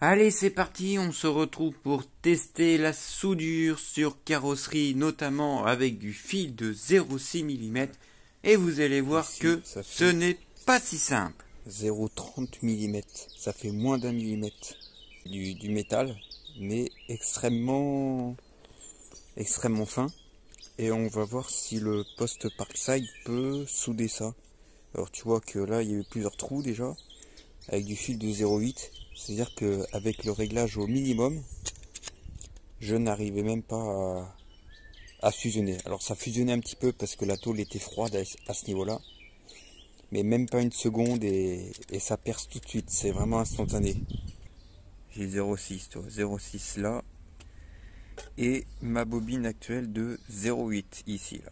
Allez, c'est parti, on se retrouve pour tester la soudure sur carrosserie, notamment avec du fil de 0,6 mm. Et vous allez voir que ce n'est pas si simple. 0,30 mm, ça fait moins d'1 millimètre du métal, mais extrêmement fin. Et on va voir si le poste Parkside peut souder ça. Alors tu vois que là il y a eu plusieurs trous déjà, avec du fil de 0,8. C'est-à-dire qu'avec le réglage au minimum, je n'arrivais même pas à fusionner. Alors ça fusionnait un petit peu parce que la tôle était froide à ce niveau-là. Mais même pas une seconde et ça perce tout de suite. C'est vraiment instantané. J'ai 0,6, 0,6 là. Et ma bobine actuelle de 0,8 ici. Là.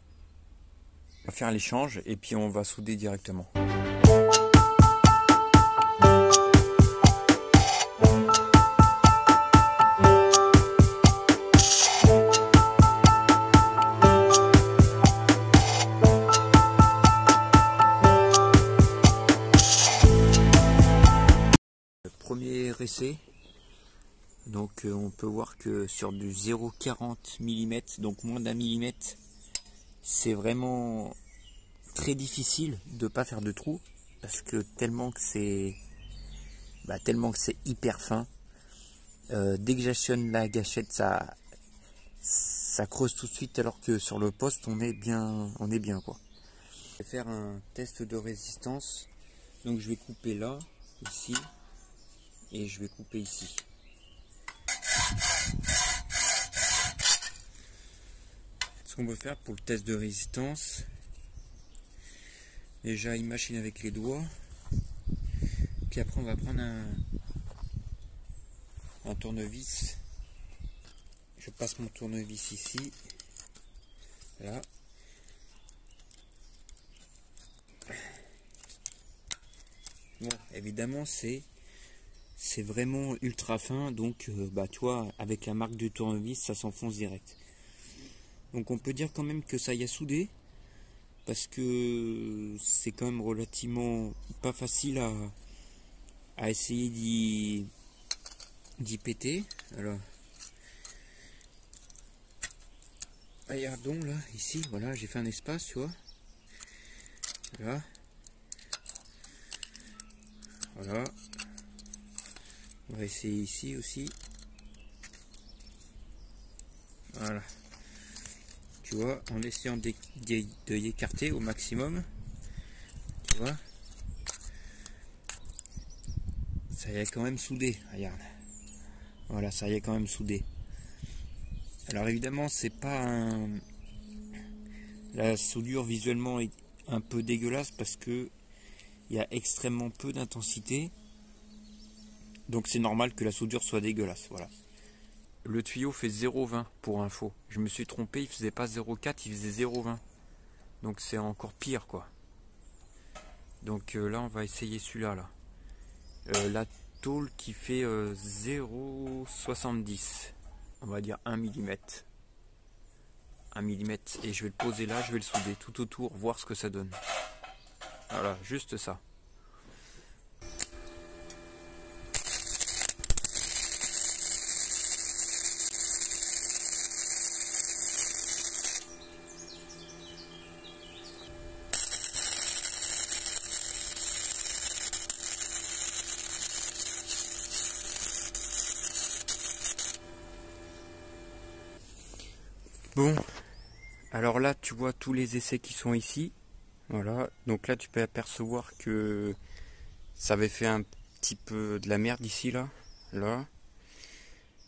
On va faire l'échange et puis on va souder directement. Premier essai, donc on peut voir que sur du 0,40 mm, donc moins d'1 millimètre, c'est vraiment très difficile de pas faire de trou parce que tellement que c'est hyper fin. Dès que j'actionne la gâchette, ça creuse tout de suite, alors que sur le poste on est bien quoi. Je vais faire un test de résistance, donc je vais couper là, ici. Et je vais couper ici. Ce qu'on peut faire pour le test de résistance, déjà une machine avec les doigts, puis après on va prendre un tournevis. Je passe mon tournevis ici, là. Bon, évidemment c'est vraiment ultra fin, donc tu vois, avec la marque du tournevis, ça s'enfonce direct. Donc on peut dire quand même que ça y a soudé, parce que c'est quand même relativement pas facile à essayer d'y péter. Alors, regardons là, ici, voilà, j'ai fait un espace, tu vois. Là. Voilà. On va essayer ici aussi. Voilà. Tu vois, en essayant de l'écarter au maximum. Tu vois. Ça y est quand même soudé. Regarde. Voilà, ça y est quand même soudé. Alors évidemment, c'est pas la soudure visuellement est un peu dégueulasse parce que il y a extrêmement peu d'intensité. Donc c'est normal que la soudure soit dégueulasse. Voilà. Le tuyau fait 0,20 pour info. Je me suis trompé, il faisait pas 0,4, il faisait 0,20. Donc c'est encore pire quoi. Donc là on va essayer celui-là là. La tôle qui fait 0,70. On va dire 1 mm. 1 mm. Et je vais le poser là, je vais le souder tout autour, voir ce que ça donne. Voilà, juste ça. Bon, alors là tu vois tous les essais qui sont ici. Voilà, donc là tu peux apercevoir que ça avait fait un petit peu de la merde ici là. Là,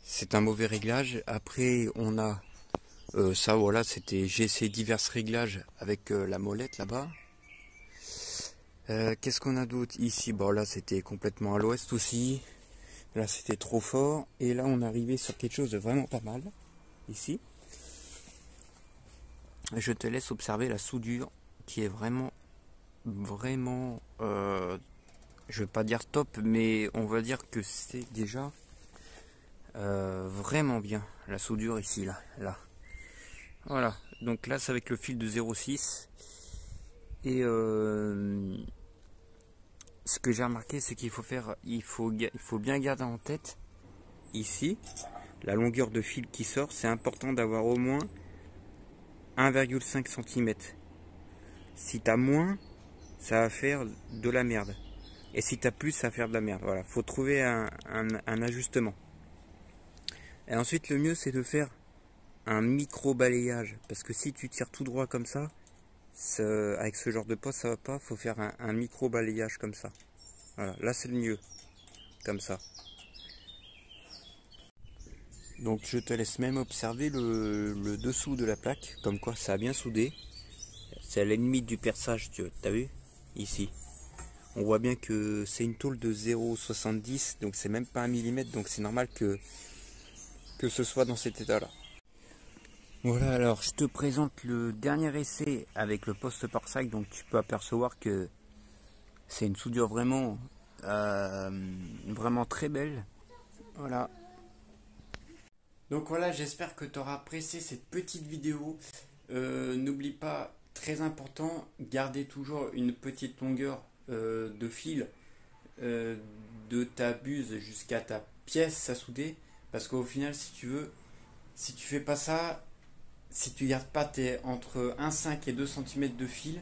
c'est un mauvais réglage. Après on a ça, voilà, c'était, j'ai essayé divers réglages avec la molette là-bas. Qu'est-ce qu'on a d'autre ici? Bon là c'était complètement à l'ouest aussi. Là c'était trop fort. Et là on est arrivé sur quelque chose de vraiment pas mal. Ici. Je te laisse observer la soudure qui est vraiment je vais pas dire top, mais on va dire que c'est déjà vraiment bien la soudure ici là. Voilà, donc là c'est avec le fil de 0,6 et ce que j'ai remarqué, c'est qu'il faut bien garder en tête ici, la longueur de fil qui sort, c'est important d'avoir au moins 1,5 cm. Si tu as moins, ça va faire de la merde. Et si tu as plus, ça va faire de la merde. Voilà, faut trouver un ajustement. Et ensuite, le mieux, c'est de faire un micro-balayage. Parce que si tu tires tout droit comme ça, avec ce genre de poste, ça va pas. Faut faire un micro-balayage comme ça. Voilà, là, c'est le mieux. Comme ça. Donc, je te laisse même observer le dessous de la plaque. Comme quoi, ça a bien soudé. C'est à la limite du perçage, tu as vu? Ici. On voit bien que c'est une tôle de 0,70, donc c'est même pas 1 mm, donc c'est normal que ce soit dans cet état-là. Voilà, alors je te présente le dernier essai avec le poste Parkside, donc tu peux apercevoir que c'est une soudure vraiment, vraiment très belle. Voilà. Donc voilà, j'espère que tu auras apprécié cette petite vidéo. N'oublie pas, très important, gardez toujours une petite longueur de fil de ta buse jusqu'à ta pièce à souder, parce qu'au final, si tu veux, si tu fais pas ça, si tu gardes pas entre 1,5 et 2 cm de fil,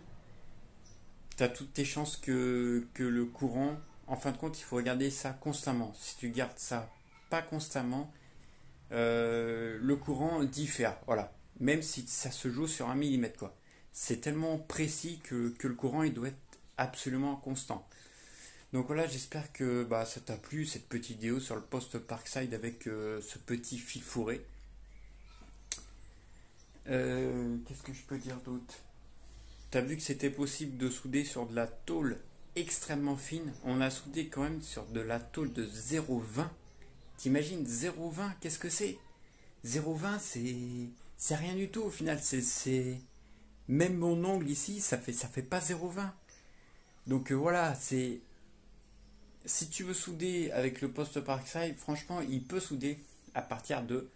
tu as toutes tes chances que le courant, en fin de compte, il faut regarder ça constamment. Si tu gardes ça pas constamment, le courant diffère, voilà. Même si ça se joue sur 1 mm, quoi. C'est tellement précis que le courant, il doit être absolument constant. Donc voilà, j'espère que ça t'a plu, cette petite vidéo sur le poste Parkside avec ce petit fil fourré. Qu'est-ce que je peux dire d'autre? T'as vu que c'était possible de souder sur de la tôle extrêmement fine. On a soudé quand même sur de la tôle de 0,20. T'imagines 0,20, qu'est-ce que c'est? 0,20, c'est rien du tout au final. Même mon ongle ici, ça fait pas 0,20. Donc voilà, si tu veux souder avec le poste Parkside, franchement, il peut souder à partir de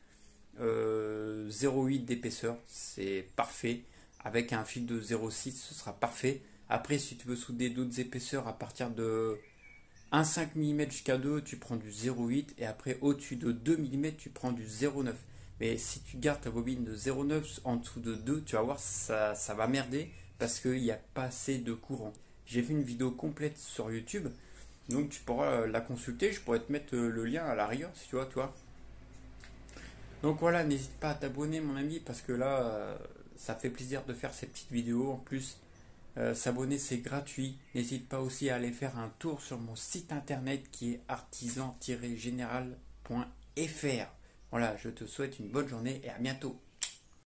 0,8 d'épaisseur. C'est parfait. Avec un fil de 0,6, ce sera parfait. Après, si tu veux souder d'autres épaisseurs à partir de 1,5 mm jusqu'à 2, tu prends du 0,8. Et après, au-dessus de 2 mm, tu prends du 0,9. Mais si tu gardes ta bobine de 0,9 en dessous de 2, tu vas voir, ça va merder parce qu'il n'y a pas assez de courant. J'ai fait une vidéo complète sur YouTube. Donc tu pourras la consulter, je pourrais te mettre le lien à l'arrière si tu vois, toi. Donc voilà, n'hésite pas à t'abonner mon ami, parce que là, ça fait plaisir de faire ces petites vidéos. En plus, s'abonner c'est gratuit. N'hésite pas aussi à aller faire un tour sur mon site internet qui est artisan-général.fr. Voilà, je te souhaite une bonne journée et à bientôt.